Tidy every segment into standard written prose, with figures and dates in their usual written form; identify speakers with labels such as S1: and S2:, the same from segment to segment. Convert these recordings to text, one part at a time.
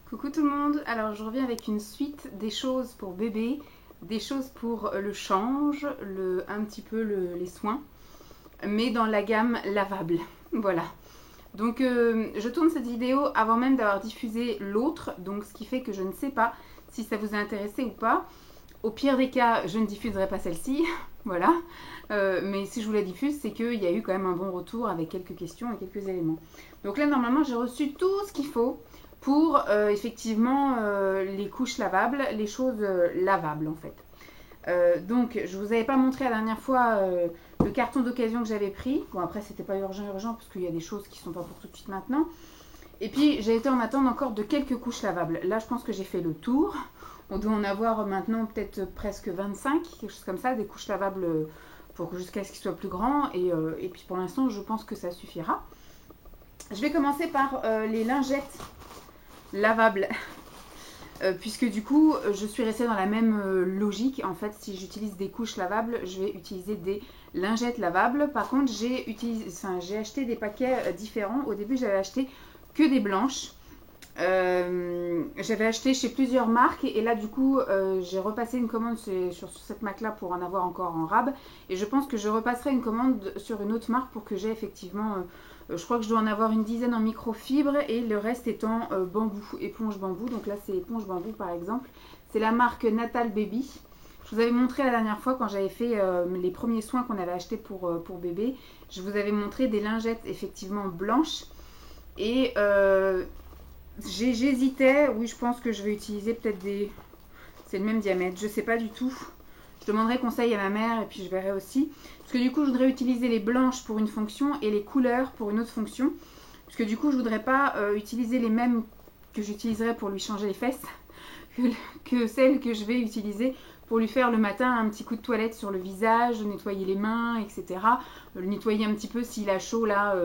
S1: Coucou tout le monde, alors je reviens avec une suite des choses pour bébé, des choses pour le change, un petit peu les soins, mais dans la gamme lavable. Voilà. Donc je tourne cette vidéo avant même d'avoir diffusé l'autre, donc ce qui fait que je ne sais pas si ça vous a intéressé ou pas. Au pire des cas, je ne diffuserai pas celle-ci, voilà. Mais si je vous la diffuse, c'est qu'il y a eu quand même un bon retour avec quelques questions et quelques éléments. Donc là, normalement, j'ai reçu tout ce qu'il faut pour effectivement les couches lavables, les choses lavables en fait. Donc, je vous avais pas montré la dernière fois le carton d'occasion que j'avais pris. Bon, après, c'était pas urgent parce qu'il y a des choses qui sont pas pour tout de suite maintenant. Et puis, j'ai été en attente encore de quelques couches lavables. Là, je pense que j'ai fait le tour. On doit en avoir maintenant peut-être presque 25, quelque chose comme ça, des couches lavables jusqu'à ce qu'ils soient plus grands. Et puis, pour l'instant, je pense que ça suffira. Je vais commencer par les lingettes lavables. Puisque du coup, je suis restée dans la même logique. En fait, si j'utilise des couches lavables, je vais utiliser des lingettes lavables. Par contre, j'ai acheté des paquets différents. Au début, j'avais acheté que des blanches. J'avais acheté chez plusieurs marques et là du coup j'ai repassé une commande sur cette marque là pour en avoir encore en rab et je pense que je repasserai une commande sur une autre marque pour que j'ai effectivement je crois que je dois en avoir une dizaine en microfibre et le reste étant bambou, éponge bambou. Donc là c'est éponge bambou par exemple, c'est la marque Natal Baby. Je vous avais montré la dernière fois quand j'avais fait les premiers soins qu'on avait achetés pour bébé, je vous avais montré des lingettes effectivement blanches et j'hésitais, oui je pense que je vais utiliser peut-être des... C'est le même diamètre, je sais pas du tout. Je demanderai conseil à ma mère et puis je verrai aussi. Parce que du coup je voudrais utiliser les blanches pour une fonction et les couleurs pour une autre fonction. Parce que du coup je voudrais pas utiliser les mêmes que j'utiliserai pour lui changer les fesses que celles que je vais utiliser pour lui faire le matin un petit coup de toilette sur le visage, nettoyer les mains, etc. Le nettoyer un petit peu s'il a chaud là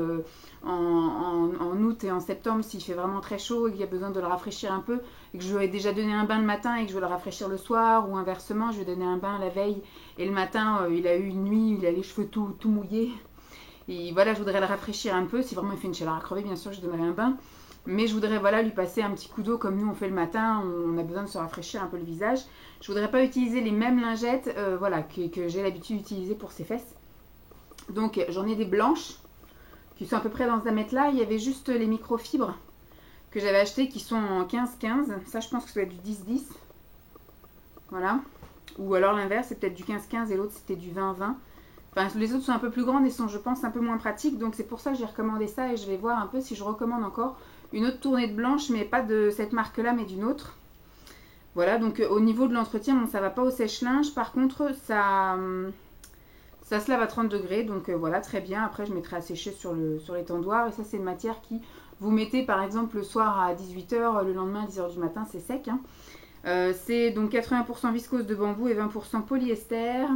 S1: en août et en septembre, s'il fait vraiment très chaud et qu'il y a besoin de le rafraîchir un peu, et que je lui ai déjà donné un bain le matin et que je veux le rafraîchir le soir, ou inversement, je lui ai donné un bain la veille et le matin, il a eu une nuit, il a les cheveux tout mouillés. Et voilà, je voudrais le rafraîchir un peu. Si vraiment il fait une chaleur à crever, bien sûr, je donnerai un bain. Mais je voudrais voilà, lui passer un petit coup d'eau comme nous on fait le matin, on a besoin de se rafraîchir un peu le visage. Je voudrais pas utiliser les mêmes lingettes voilà, que j'ai l'habitude d'utiliser pour ses fesses. Donc j'en ai des blanches qui sont à peu près dans ce diamètre-là. Il y avait juste les microfibres que j'avais achetées qui sont en 15-15. Ça je pense que ça doit être du 10-10. Voilà. Ou alors l'inverse, c'est peut-être du 15-15 et l'autre c'était du 20-20. Enfin, les autres sont un peu plus grandes et sont, je pense, un peu moins pratiques. Donc c'est pour ça que j'ai recommandé ça et je vais voir un peu si je recommande encore une autre tournée de blanche, mais pas de cette marque-là, mais d'une autre. Voilà, donc au niveau de l'entretien, bon, ça va pas au sèche-linge. Par contre, ça se lave à 30 degrés. Donc voilà, très bien. Après, je mettrai à sécher sur l'étendoir. Et ça, c'est une matière qui, vous mettez par exemple le soir à 18h, le lendemain à 10h du matin, c'est sec. Hein. C'est donc 80% viscose de bambou et 20% polyester.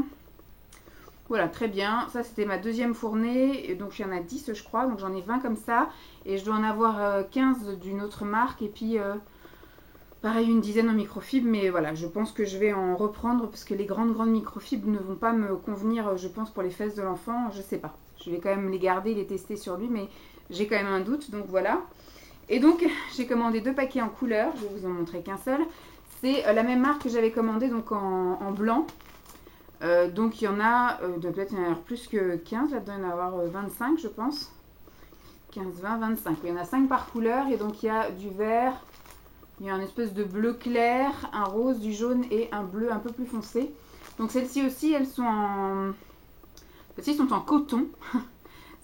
S1: Voilà, très bien. Ça, c'était ma deuxième fournée. Et donc, il y en a 10, je crois. Donc, j'en ai 20 comme ça. Et je dois en avoir 15 d'une autre marque. Et puis, pareil, une dizaine en microfibre. Mais voilà, je pense que je vais en reprendre parce que les grandes microfibres ne vont pas me convenir, je pense, pour les fesses de l'enfant. Je sais pas. Je vais quand même les garder, les tester sur lui. Mais j'ai quand même un doute. Donc, voilà. Et donc, j'ai commandé 2 paquets en couleur. Je vais vous en montrer qu'un seul. C'est la même marque que j'avais commandé donc en blanc. Donc il y en a, peut-être il y en a plus que 15, là-dedans il y en a avoir 25 je pense. 15, 20, 25. Il y en a 5 par couleur et donc il y a du vert, il y a un espèce de bleu clair, un rose, du jaune et un bleu un peu plus foncé. Donc celles-ci aussi, elles sont en... Celles-ci sont en coton.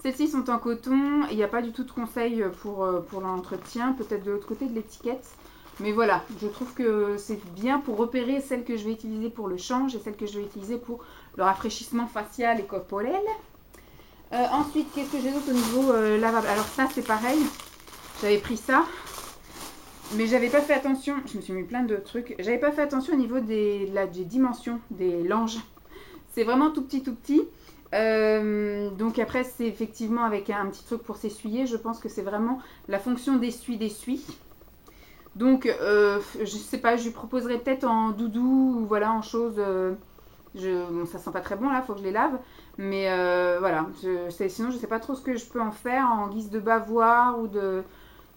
S1: Celles-ci sont en coton, il n'y a pas du tout de conseil pour l'entretien, peut-être de l'autre côté de l'étiquette. Mais voilà, je trouve que c'est bien pour repérer celles que je vais utiliser pour le change et celles que je vais utiliser pour le rafraîchissement facial et corporel. Ensuite, qu'est-ce que j'ai d'autre au niveau lavable? Alors ça, c'est pareil. J'avais pris ça, mais j'avais pas fait attention. Je me suis mis plein de trucs. J'avais pas fait attention au niveau des dimensions des langes. C'est vraiment tout petit, tout petit. Donc après, c'est effectivement avec un petit truc pour s'essuyer. Je pense que c'est vraiment la fonction d'essuie. Donc, je sais pas, je lui proposerai peut-être en doudou ou voilà, en chose. Bon, ça sent pas très bon là, faut que je les lave. Mais voilà, sinon je sais pas trop ce que je peux en faire en guise de bavoir ou de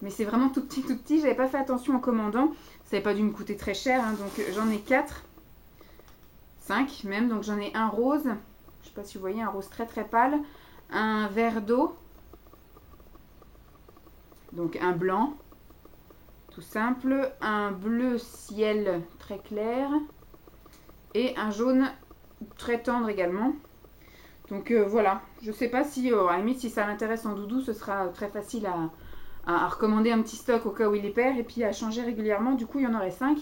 S1: Mais c'est vraiment tout petit, tout petit. J'avais pas fait attention en commandant. Ça n'avait pas dû me coûter très cher. Hein, donc j'en ai 4. 5 même. Donc j'en ai un rose. Je sais pas si vous voyez, un rose très très pâle. Un vert d'eau. Donc un blanc. Tout simple. Un bleu ciel très clair. Et un jaune très tendre également. Donc voilà, je sais pas si, à la limite, si ça l'intéresse en doudou, ce sera très facile à recommander un petit stock au cas où il les perd et puis à changer régulièrement. Du coup, il y en aurait 5.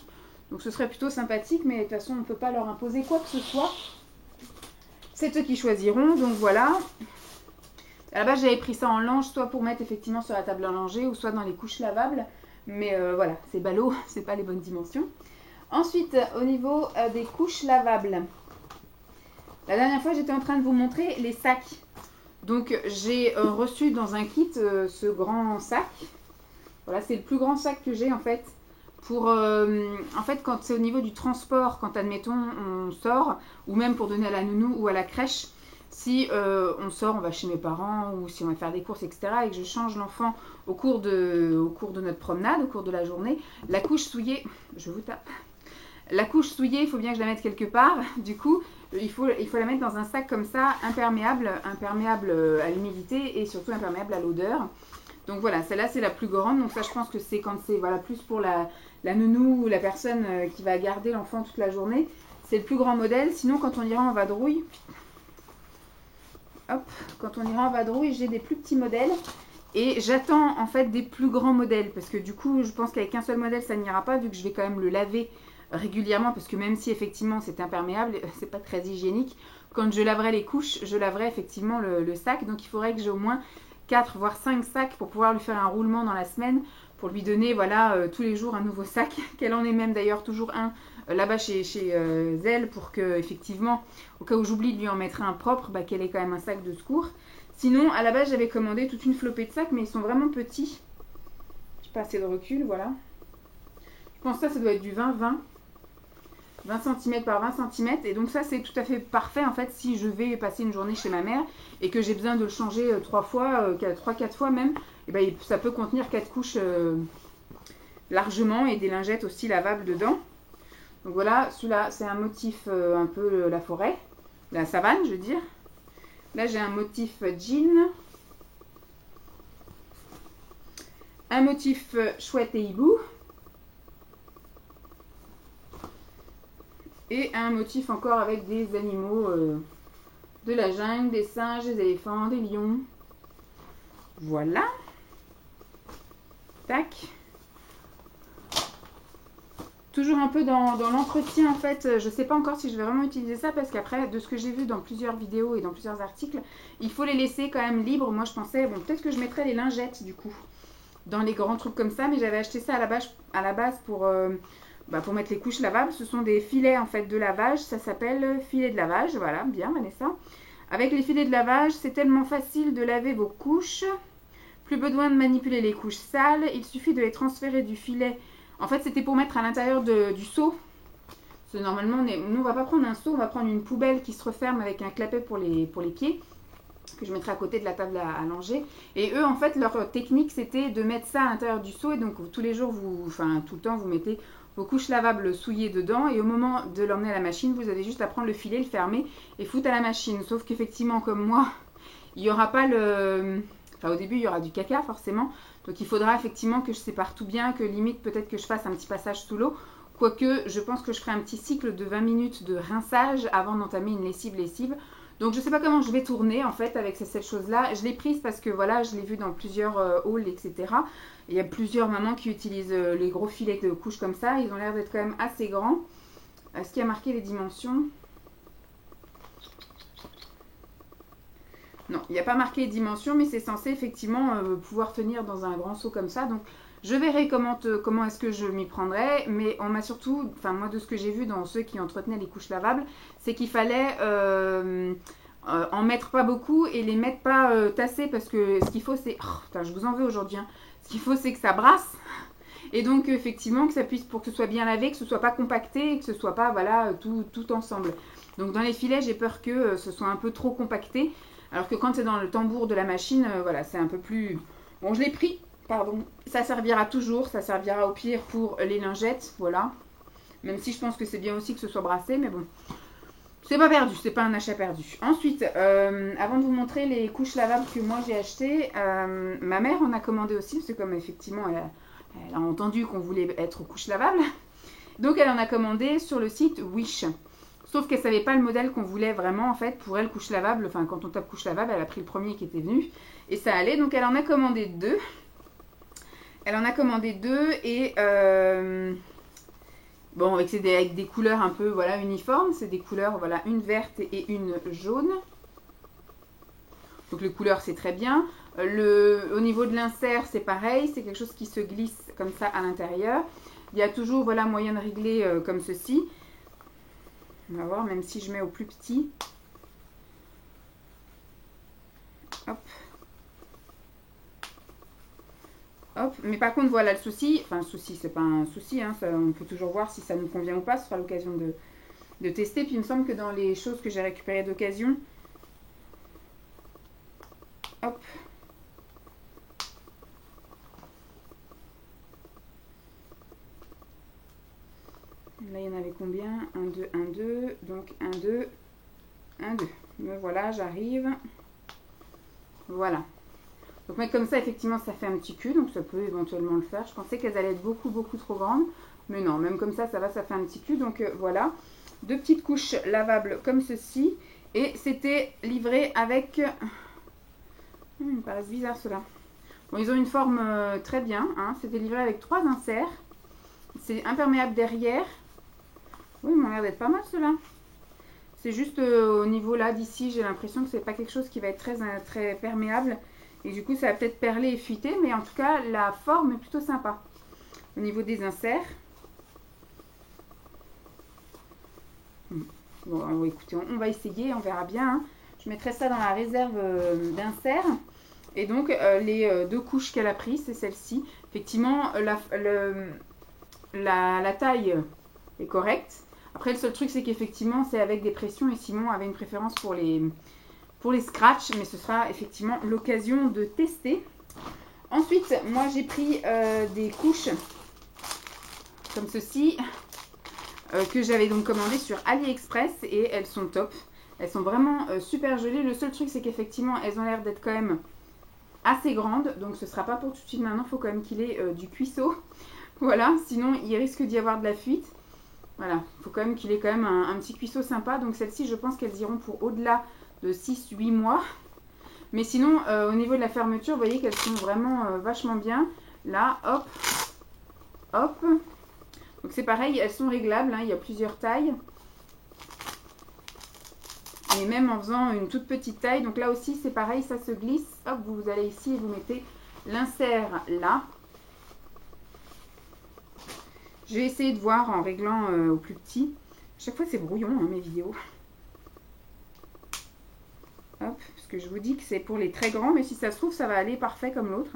S1: Donc ce serait plutôt sympathique, mais de toute façon, on ne peut pas leur imposer quoi que ce soit. C'est eux qui choisiront, donc voilà. À la base, j'avais pris ça en lange, soit pour mettre effectivement sur la table à langer, ou soit dans les couches lavables. Mais voilà, c'est ballot, c'est pas les bonnes dimensions. Ensuite, au niveau des couches lavables. La dernière fois, j'étais en train de vous montrer les sacs. Donc, j'ai reçu dans un kit ce grand sac. Voilà, c'est le plus grand sac que j'ai en fait. Pour, en fait, quand c'est au niveau du transport, quand admettons on sort, ou même pour donner à la nounou ou à la crèche, si on sort, on va chez mes parents ou si on va faire des courses, etc. et que je change l'enfant au cours de notre promenade, au cours de la journée, la couche souillée, je vous tape. La couche souillée, il faut bien que je la mette quelque part. Du coup, il faut la mettre dans un sac comme ça, imperméable à l'humidité et surtout imperméable à l'odeur. Donc voilà, celle-là c'est la plus grande. Donc ça, je pense que c'est quand c'est voilà, plus pour la nounou ou la personne qui va garder l'enfant toute la journée. C'est le plus grand modèle. Sinon, quand on ira en vadrouille, j'ai des plus petits modèles. Et j'attends en fait des plus grands modèles. Parce que du coup, je pense qu'avec un seul modèle, ça n'ira pas vu que je vais quand même le laver régulièrement, parce que même si effectivement c'est imperméable, c'est pas très hygiénique, quand je laverai les couches, je laverai effectivement le sac, donc il faudrait que j'ai au moins 4 voire 5 sacs pour pouvoir lui faire un roulement dans la semaine, pour lui donner voilà tous les jours un nouveau sac, qu'elle en ait même d'ailleurs toujours un là-bas chez elle, pour que effectivement, au cas où j'oublie de lui en mettre un propre, qu'elle ait quand même un sac de secours. Sinon, à la base j'avais commandé toute une flopée de sacs, mais ils sont vraiment petits, j'ai pas assez de recul, voilà. Je pense que ça doit être du 20 cm par 20 cm, et donc ça c'est tout à fait parfait en fait si je vais passer une journée chez ma mère et que j'ai besoin de le changer 3-4 fois même, et ben, ça peut contenir 4 couches largement, et des lingettes aussi lavables dedans. Donc voilà, celui-là c'est un motif un peu la forêt, la savane je veux dire. Là j'ai un motif jean, un motif chouette et hibou, et un motif encore avec des animaux de la jungle, des singes, des éléphants, des lions. Voilà. Tac. Toujours un peu dans l'entretien en fait. Je ne sais pas encore si je vais vraiment utiliser ça, parce qu'après, de ce que j'ai vu dans plusieurs vidéos et dans plusieurs articles, il faut les laisser quand même libres. Moi je pensais, bon, peut-être que je mettrais les lingettes du coup dans les grands trucs comme ça, mais j'avais acheté ça à la base pour mettre les couches lavables. Ce sont des filets en fait de lavage, ça s'appelle filet de lavage, voilà, bien Vanessa. Avec les filets de lavage, c'est tellement facile de laver vos couches, plus besoin de manipuler les couches sales, il suffit de les transférer du filet. En fait, c'était pour mettre à l'intérieur du seau. Parce que normalement, nous on va pas prendre un seau, on va prendre une poubelle qui se referme avec un clapet pour les pieds, que je mettrai à côté de la table à langer. Et eux, en fait, leur technique, c'était de mettre ça à l'intérieur du seau. Et donc, tous les jours, tout le temps, vous mettez vos couches lavables souillées dedans. Et au moment de l'emmener à la machine, vous avez juste à prendre le filet, le fermer et foutre à la machine. Sauf qu'effectivement, comme moi, il n'y aura pas le... Enfin, au début, il y aura du caca, forcément. Donc, il faudra effectivement que je sépare tout bien, que limite, peut-être que je fasse un petit passage sous l'eau. Quoique, je pense que je ferai un petit cycle de 20 minutes de rinçage avant d'entamer une lessive. Donc je ne sais pas comment je vais tourner en fait avec cette chose-là. Je l'ai prise parce que voilà, je l'ai vue dans plusieurs hauls, etc. Il y a plusieurs mamans qui utilisent les gros filets de couches comme ça. Ils ont l'air d'être quand même assez grands. Est-ce qu'il y a marqué les dimensions? Non, il n'y a pas marqué les dimensions, mais c'est censé effectivement pouvoir tenir dans un grand seau comme ça. Donc je verrai comment est-ce que je m'y prendrai, mais on m'a surtout, enfin moi de ce que j'ai vu dans ceux qui entretenaient les couches lavables, c'est qu'il fallait en mettre pas beaucoup et les mettre pas tassés, parce que ce qu'il faut c'est, je vous en veux aujourd'hui, hein. Ce qu'il faut c'est que ça brasse, et donc effectivement que ça puisse, pour que ce soit bien lavé, que ce soit pas compacté et que ce soit pas voilà tout ensemble. Donc dans les filets j'ai peur que ce soit un peu trop compacté, alors que quand c'est dans le tambour de la machine, voilà c'est un peu plus... Bon je l'ai pris. Pardon. Ça servira toujours, ça servira au pire pour les lingettes, voilà. Même si je pense que c'est bien aussi que ce soit brassé, mais bon. C'est pas perdu, c'est pas un achat perdu. Ensuite, avant de vous montrer les couches lavables que moi j'ai achetées, ma mère en a commandé aussi, parce que comme effectivement elle a entendu qu'on voulait être aux couches lavables. Donc elle en a commandé sur le site Wish. Sauf qu'elle savait pas le modèle qu'on voulait vraiment en fait pour elle couche lavable. Enfin quand on tape couche lavable, elle a pris le premier qui était venu. Et ça allait, donc elle en a commandé deux. Elle en a commandé deux et... bon, avec des couleurs un peu voilà, uniformes. C'est des couleurs, voilà, une verte et une jaune. Donc les couleurs, c'est très bien. Au niveau de l'insert, c'est pareil. C'est quelque chose qui se glisse comme ça à l'intérieur. Il y a toujours voilà, moyen de régler comme ceci. On va voir, même si je mets au plus petit. Hop. Hop. Mais par contre, voilà le souci. Enfin, le souci, c'est pas un souci. Hein, ça, on peut toujours voir si ça nous convient ou pas. Ce sera l'occasion de tester. Puis il me semble que dans les choses que j'ai récupérées d'occasion, hop. Là, il y en avait combien? 1, 2, 1, 2. Donc 1, 2, 1, 2. Me voilà, j'arrive. Voilà. Donc mettre comme ça, effectivement, ça fait un petit cul. Donc ça peut éventuellement le faire. Je pensais qu'elles allaient être beaucoup, beaucoup trop grandes. Mais non, même comme ça, ça va, ça fait un petit cul. Donc voilà. Deux petites couches lavables comme ceci. Et c'était livré avec... il me paraît bizarre cela. Bon, ils ont une forme très bien. Hein. C'était livré avec 3 inserts. C'est imperméable derrière. Oui, ils m'ont l'air d'être pas mal ceux-là. C'est juste au niveau là d'ici, j'ai l'impression que c'est pas quelque chose qui va être très perméable. Et du coup, ça va peut-être perler et fuiter. Mais en tout cas, la forme est plutôt sympa. Au niveau des inserts. Bon, écoutez, on va essayer, on verra bien. Hein. Je mettrai ça dans la réserve d'inserts. Et donc, les deux couches qu'elle a prises, c'est celle-ci. Effectivement, la taille est correcte. Après, le seul truc, c'est qu'effectivement, c'est avec des pressions. Et Simon avait une préférence pour les scratchs. Mais ce sera effectivement l'occasion de tester. Ensuite, moi, j'ai pris des couches comme ceci. Que j'avais donc commandées sur AliExpress. Et elles sont top. Elles sont vraiment super jolies. Le seul truc, c'est qu'effectivement, elles ont l'air d'être quand même assez grandes. Donc, ce ne sera pas pour tout de suite maintenant. Il faut quand même qu'il ait du cuisseau. Voilà, sinon il risque d'y avoir de la fuite. Voilà, il faut quand même qu'il ait quand même un petit cuisseau sympa. Donc celles-ci, je pense qu'elles iront pour au-delà de 6-8 mois. Mais sinon, au niveau de la fermeture, vous voyez qu'elles sont vraiment vachement bien. Là, hop, hop. Donc c'est pareil, elles sont réglables, hein, il y a plusieurs tailles. Et même en faisant une toute petite taille. Donc là aussi, c'est pareil, ça se glisse. Hop, vous allez ici et vous mettez l'insert là. Je vais essayer de voir en réglant au plus petit. À chaque fois, c'est brouillon, hein, mes vidéos. Hop, parce que je vous dis que c'est pour les très grands, mais si ça se trouve, ça va aller parfait comme l'autre.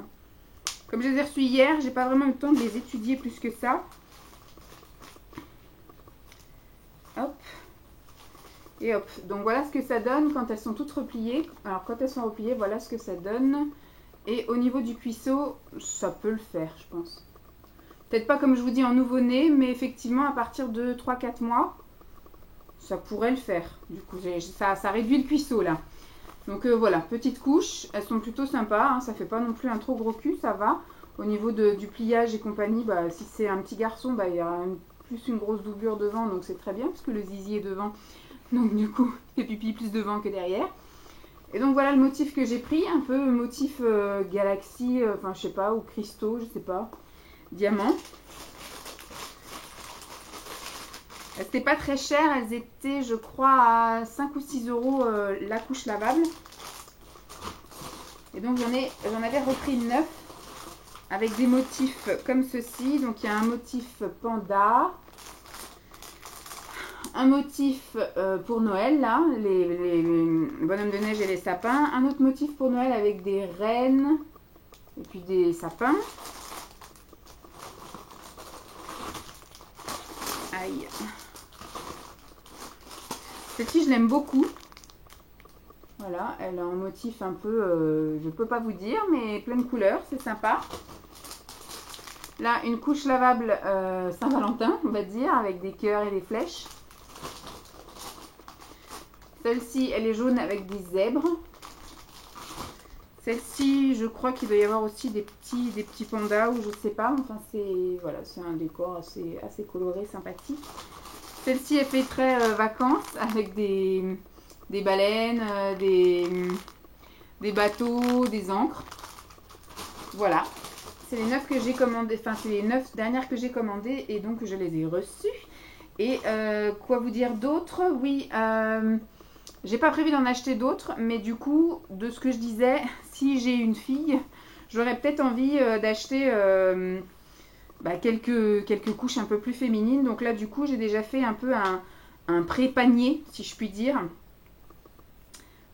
S1: Comme je les ai reçus hier, j'ai pas vraiment eu le temps de les étudier plus que ça. Hop. Et hop. Donc voilà ce que ça donne quand elles sont toutes repliées. Alors quand elles sont repliées, voilà ce que ça donne. Et au niveau du cuisseau, ça peut le faire, je pense. Peut-être pas comme je vous dis en nouveau-né, mais effectivement à partir de 3-4 mois, ça pourrait le faire. Du coup, ça réduit le cuisseau là. Donc voilà, petite couche, elles sont plutôt sympas, hein, ça fait pas non plus un trop gros cul, ça va. Au niveau du pliage et compagnie, bah, si c'est un petit garçon, bah, il y aura plus une grosse doublure devant, donc c'est très bien, parce que le zizi est devant. Donc du coup, les pupilles plus devant que derrière. Et donc voilà le motif que j'ai pris, un peu motif galaxie, enfin je sais pas, ou cristaux, je sais pas. Diamant. C'était pas très cher, elles étaient je crois à 5 ou 6 euros la couche lavable. Et donc j'en avais repris 9 avec des motifs comme ceci. Donc il y a un motif panda, un motif pour Noël là, les bonhommes de neige et les sapins, un autre motif pour Noël avec des rennes et puis des sapins. Aïe. Celle-ci, je l'aime beaucoup. Voilà, elle a un motif un peu, je peux pas vous dire, mais plein de couleurs, c'est sympa. Là, une couche lavable Saint-Valentin, on va dire, avec des cœurs et des flèches. Celle-ci, elle est jaune avec des zèbres. Celle-ci, je crois qu'il doit y avoir aussi des petits pandas ou je sais pas. Enfin, c'est un décor assez coloré, sympathique. Celle-ci, elle fait très vacances avec des baleines, des bateaux, des ancres. Voilà. C'est les 9 que j'ai commandées, enfin c'est les 9 dernières que j'ai commandées et donc je les ai reçues. Et quoi vous dire d'autre? Oui, j'ai pas prévu d'en acheter d'autres, mais du coup, de ce que je disais, si j'ai une fille, j'aurais peut-être envie d'acheter quelques couches un peu plus féminines. Donc là, du coup, j'ai déjà fait un peu un pré-panier, si je puis dire.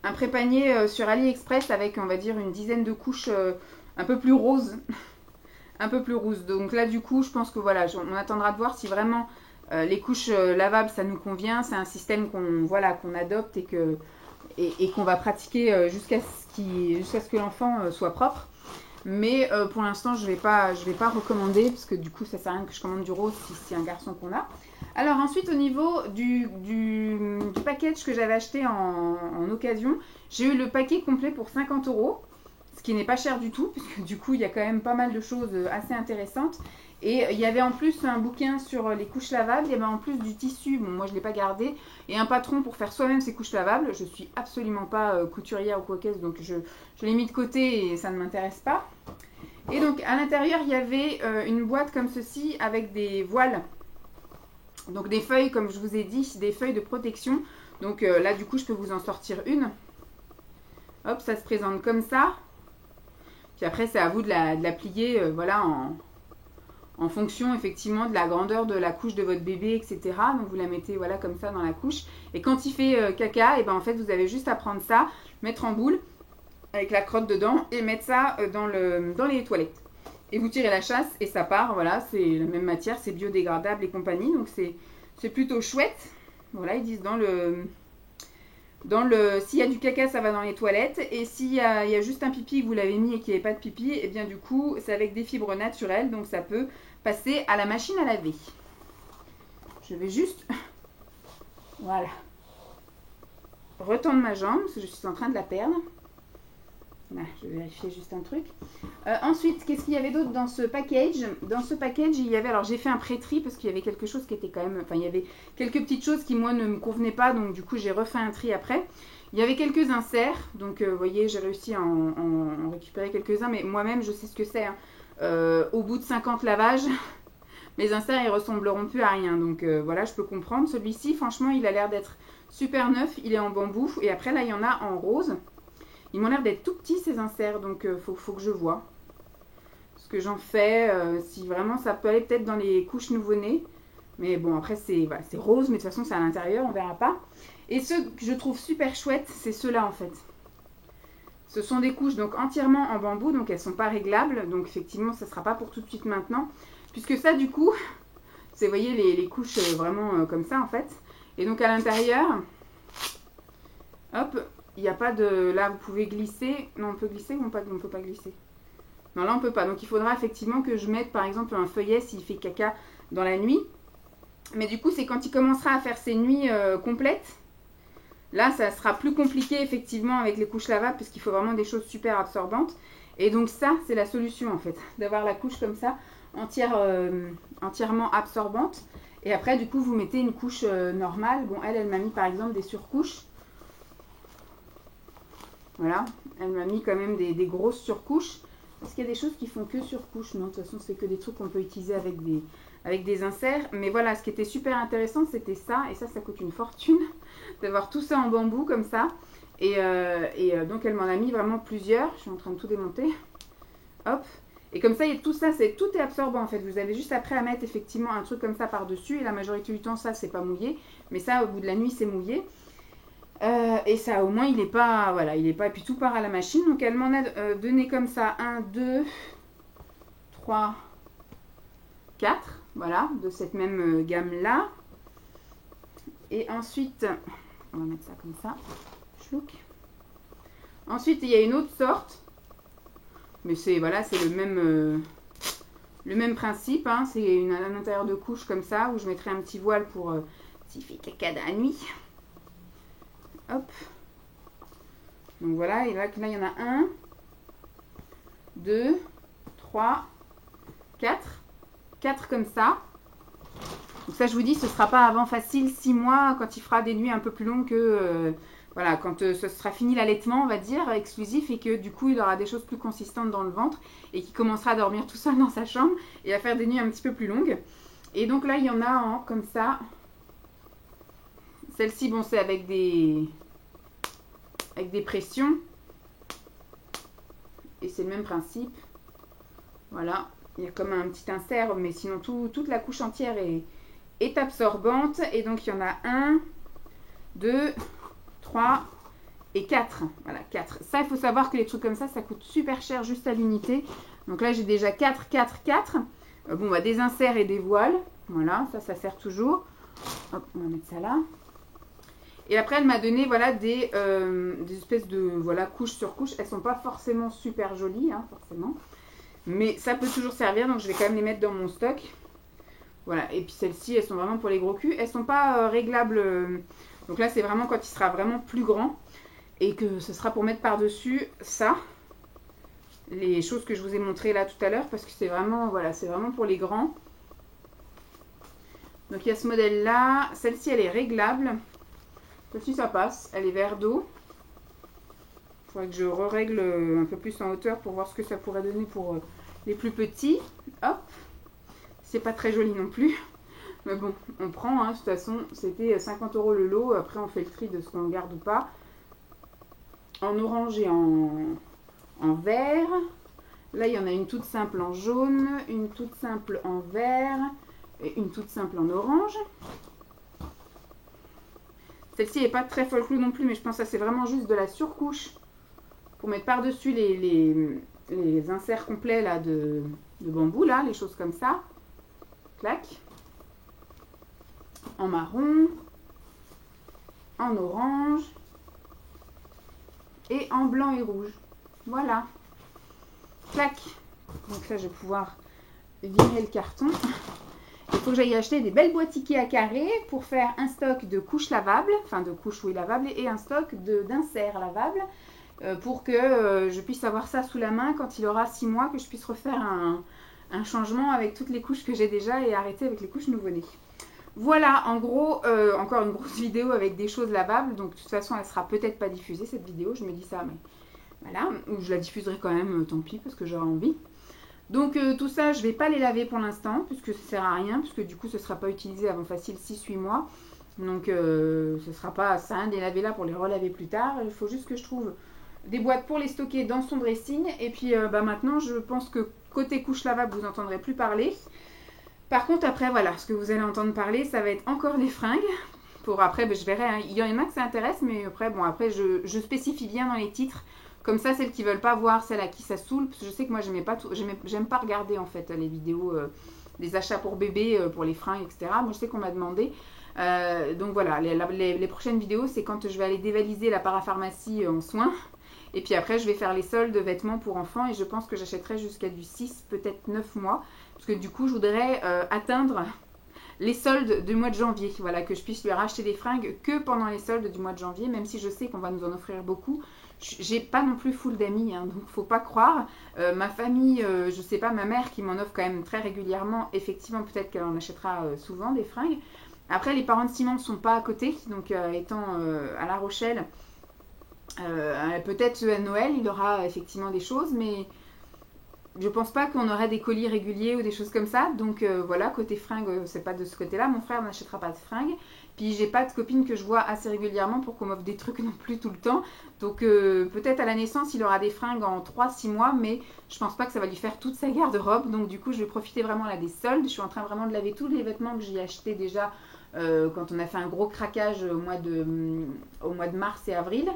S1: Un pré-panier sur AliExpress avec, on va dire, une dizaine de couches un peu plus roses. Un peu plus rousse. Donc là, du coup, je pense que voilà, on attendra de voir si vraiment les couches lavables, ça nous convient. C'est un système qu'on adopte et qu'on va pratiquer jusqu'à ce que l'enfant soit propre. Mais pour l'instant, je vais pas recommander parce que du coup, ça sert à rien que je commande du rose si c'est un garçon qu'on a. Alors ensuite, au niveau du package que j'avais acheté en occasion, j'ai eu le paquet complet pour 50 €. Ce qui n'est pas cher du tout, puisque du coup, il y a quand même pas mal de choses assez intéressantes. Et il y avait en plus un bouquin sur les couches lavables, il y avait en plus du tissu, bon moi je ne l'ai pas gardé, et un patron pour faire soi-même ses couches lavables. Je suis absolument pas couturière ou quoi qu'est-ce, donc je l'ai mis de côté et ça ne m'intéresse pas. Et donc à l'intérieur, il y avait une boîte comme ceci avec des voiles, donc des feuilles comme je vous ai dit, des feuilles de protection. Donc là du coup, je peux vous en sortir une. Hop, ça se présente comme ça. Puis après, c'est à vous de la plier voilà, en fonction effectivement de la grandeur de la couche de votre bébé, etc. Donc vous la mettez voilà, comme ça dans la couche. Et quand il fait caca, et ben, en fait, vous avez juste à prendre ça, mettre en boule avec la crotte dedans et mettre ça dans les toilettes. Et vous tirez la chasse et ça part. Voilà, c'est la même matière, c'est biodégradable et compagnie. Donc c'est plutôt chouette. Voilà, ils disent s'il y a du caca, ça va dans les toilettes. Et s'il y a juste un pipi que vous l'avez mis et qu'il n'y avait pas de pipi, et bien du coup, c'est avec des fibres naturelles. Donc ça peut passer à la machine à laver. Je vais juste... Voilà. Retendre ma jambe, parce que je suis en train de la perdre. Là, je vais vérifier juste un truc. Ensuite, qu'est-ce qu'il y avait d'autre dans ce package? Dans ce package, il y avait... Alors, j'ai fait un pré-tri parce qu'il y avait quelque chose qui était quand même... Enfin, il y avait quelques petites choses qui, moi, ne me convenaient pas. Donc, du coup, j'ai refait un tri après. Il y avait quelques inserts. Donc, vous voyez, j'ai réussi à en récupérer quelques-uns. Mais moi-même, je sais ce que c'est. Hein. Au bout de 50 lavages, mes inserts, ils ressembleront plus à rien. Donc, voilà, je peux comprendre. Celui-ci, franchement, il a l'air d'être super neuf. Il est en bambou. Et après, là, il y en a en rose. Ils m'ont l'air d'être tout petits ces inserts, donc faut que je vois ce que j'en fais, si vraiment ça peut aller peut-être dans les couches nouveau-nés. Mais bon, après c'est rose, mais de toute façon c'est à l'intérieur, on verra pas. Et ceux que je trouve super chouettes, c'est ceux-là en fait. Ce sont des couches donc entièrement en bambou, donc elles sont pas réglables, donc effectivement ça sera pas pour tout de suite maintenant. Puisque ça du coup, c'est vous voyez les couches vraiment comme ça en fait. Et donc à l'intérieur, hop, il n'y a pas de... Là, vous pouvez glisser. Non, on peut glisser ou on ne peut pas glisser? Non, là, on ne peut pas. Donc, il faudra effectivement que je mette, par exemple, un feuillet s'il fait caca dans la nuit. Mais du coup, c'est quand il commencera à faire ses nuits complètes. Là, ça sera plus compliqué, effectivement, avec les couches lavables, parce qu'il faut vraiment des choses super absorbantes. Et donc, ça, c'est la solution, en fait. D'avoir la couche comme ça, entièrement absorbante. Et après, du coup, vous mettez une couche normale. Bon, elle m'a mis, par exemple, des surcouches. Voilà, elle m'a mis quand même des grosses surcouches. Est-ce qu'il y a des choses qui font que surcouches? Non, de toute façon, c'est que des trucs qu'on peut utiliser avec des inserts. Mais voilà, ce qui était super intéressant, c'était ça. Et ça coûte une fortune d'avoir tout ça en bambou comme ça. Et donc, elle m'en a mis vraiment plusieurs. Je suis en train de tout démonter. Hop. Et comme ça, tout ça, tout est absorbant en fait. Vous avez juste après à mettre effectivement un truc comme ça par-dessus. Et la majorité du temps, ça, c'est pas mouillé. Mais ça, au bout de la nuit, c'est mouillé. Et ça au moins il est pas, voilà, il est pas, et puis tout part à la machine. Donc elle m'en a donné comme ça 1, 2, 3, 4, voilà, de cette même gamme là. Et ensuite, on va mettre ça comme ça, chouc. Ensuite il y a une autre sorte, mais c'est voilà, c'est le Le même principe, hein, c'est un intérieur de couche comme ça, où je mettrai un petit voile pour s'il fait caca dans la nuit. Hop. Donc voilà, et là il y en a 1, 2, 3, 4. 4 comme ça. Donc ça, je vous dis, ce ne sera pas avant facile 6 mois, quand il fera des nuits un peu plus longues que... voilà, quand ce sera fini l'allaitement, on va dire, exclusif, et que du coup, il aura des choses plus consistantes dans le ventre, et qu'il commencera à dormir tout seul dans sa chambre, et à faire des nuits un petit peu plus longues. Et donc là, il y en a en comme ça. Celle-ci, bon, c'est avec des pressions. Et c'est le même principe. Voilà, il y a comme un petit insert, mais sinon toute la couche entière est absorbante. Et donc il y en a 1, 2, 3 et 4. Voilà, 4. Ça, il faut savoir que les trucs comme ça coûte super cher juste à l'unité. Donc là, j'ai déjà 4, 4, 4. Bon, bah, des inserts et des voiles. Voilà, ça sert toujours. Hop, on va mettre ça là. Et après, elle m'a donné voilà, des espèces de voilà, couches sur couches. Elles ne sont pas forcément super jolies, hein, forcément. Mais ça peut toujours servir, donc je vais quand même les mettre dans mon stock. Voilà, et puis celles-ci, elles sont vraiment pour les gros culs. Elles ne sont pas réglables. Donc là, c'est vraiment quand il sera vraiment plus grand. Et que ce sera pour mettre par-dessus ça. Les choses que je vous ai montrées là tout à l'heure. Parce que c'est vraiment, voilà, c'est vraiment pour les grands. Donc il y a ce modèle-là. Celle-ci, elle est réglable. Celle-ci, ça passe. Elle est vert d'eau. Il faudrait que je règle un peu plus en hauteur pour voir ce que ça pourrait donner pour les plus petits. Hop. C'est pas très joli non plus. Mais bon, on prend. Hein. De toute façon, c'était 50 € le lot. Après, on fait le tri de ce qu'on garde ou pas. En orange et en vert. Là, il y en a une toute simple en jaune, une toute simple en vert et une toute simple en orange. Celle-ci n'est pas très folklore non plus, mais je pense que ça c'est vraiment juste de la surcouche pour mettre par-dessus les inserts complets là, de bambou, là, les choses comme ça. Clac. En marron, en orange et en blanc et rouge. Voilà. Clac. Donc ça, je vais pouvoir virer le carton. Il faut que j'aille acheter des belles boîtes Ikea carrées pour faire un stock de couches lavables, enfin de couches lavables, et un stock d'inserts lavables pour que je puisse avoir ça sous la main quand il aura 6 mois, que je puisse refaire un changement avec toutes les couches que j'ai déjà et arrêter avec les couches nouveau-nées. Voilà, en gros, encore une grosse vidéo avec des choses lavables. Donc de toute façon, elle sera peut-être pas diffusée cette vidéo, je me dis ça, mais voilà, ou je la diffuserai quand même, tant pis, parce que j'aurai envie. Donc tout ça, je ne vais pas les laver pour l'instant, puisque ça ne sert à rien, puisque du coup, ce ne sera pas utilisé avant facile 6-8 mois. Donc ce ne sera pas ça, hein, de les laver là pour les relaver plus tard. Il faut juste que je trouve des boîtes pour les stocker dans son dressing. Et puis maintenant, je pense que côté couche lavable, vous n'entendrez plus parler. Par contre, après, voilà, ce que vous allez entendre parler, ça va être encore les fringues. Pour après, je verrai, hein. Il y en a que ça intéresse, mais après, bon, après, je spécifie bien dans les titres. Comme ça, celles qui veulent pas voir, celles à qui ça saoule, parce que je sais que moi, j'aime pas regarder en fait les vidéos des achats pour bébé, pour les fringues, etc. Moi, je sais qu'on m'a demandé. Donc voilà, les prochaines vidéos, c'est quand je vais aller dévaliser la parapharmacie en soins. Et puis après, je vais faire les soldes de vêtements pour enfants et je pense que j'achèterai jusqu'à du 6, peut-être 9 mois. Parce que du coup, je voudrais atteindre les soldes du mois de janvier. Voilà, que je puisse lui racheter des fringues que pendant les soldes du mois de janvier, même si je sais qu'on va nous en offrir beaucoup. J'ai pas non plus full d'amis, hein, donc faut pas croire. Ma famille, je sais pas, ma mère qui m'en offre quand même très régulièrement, effectivement, peut-être qu'elle en achètera souvent des fringues. Après, les parents de Simon ne sont pas à côté, donc étant à La Rochelle, peut-être à Noël, il aura effectivement des choses, mais je pense pas qu'on aurait des colis réguliers ou des choses comme ça. Donc voilà, côté fringues, c'est pas de ce côté-là. Mon frère n'achètera pas de fringues. Puis j'ai pas de copine que je vois assez régulièrement pour qu'on m'offre des trucs non plus tout le temps. Donc peut-être à la naissance, il aura des fringues en 3-6 mois, mais je pense pas que ça va lui faire toute sa garde-robe. Donc du coup, je vais profiter vraiment là des soldes. Je suis en train vraiment de laver tous les vêtements que j'ai achetés déjà quand on a fait un gros craquage au mois de mars et avril.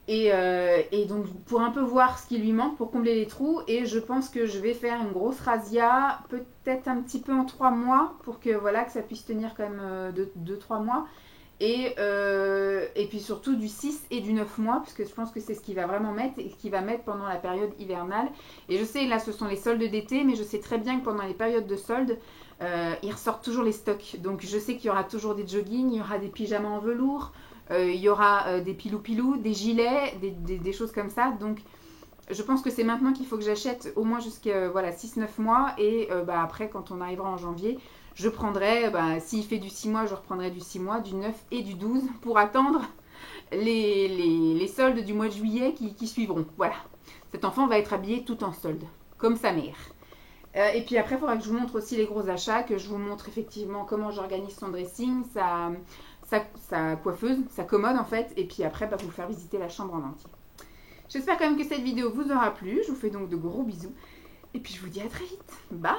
S1: Et donc pour un peu voir ce qui lui manque pour combler les trous, et je pense que je vais faire une grosse razzia, peut-être un petit peu en 3 mois pour que voilà, que ça puisse tenir quand même 2-3 mois, Et puis surtout du 6 et du 9 mois, parce que je pense que c'est ce qu'il va vraiment mettre et ce qu'il va mettre pendant la période hivernale. Et je sais, là ce sont les soldes d'été, mais je sais très bien que pendant les périodes de soldes, ils ressortent toujours les stocks. Donc je sais qu'il y aura toujours des joggings, il y aura des pyjamas en velours, il y aura des pilou-pilou, des gilets, des choses comme ça. Donc je pense que c'est maintenant qu'il faut que j'achète au moins jusqu'à voilà, 6-9 mois. Et après, quand on arrivera en janvier, je prendrai, s'il fait du 6 mois, je reprendrai du 6 mois, du 9 et du 12 pour attendre les soldes du mois de juillet qui suivront. Voilà. Cet enfant va être habillé tout en solde, comme sa mère. Et puis après, il faudra que je vous montre aussi les gros achats, que je vous montre effectivement comment j'organise son dressing, sa coiffeuse, sa commode en fait. Et puis après, vous faire visiter la chambre en entier. J'espère quand même que cette vidéo vous aura plu. Je vous fais donc de gros bisous. Et puis je vous dis à très vite. Bye!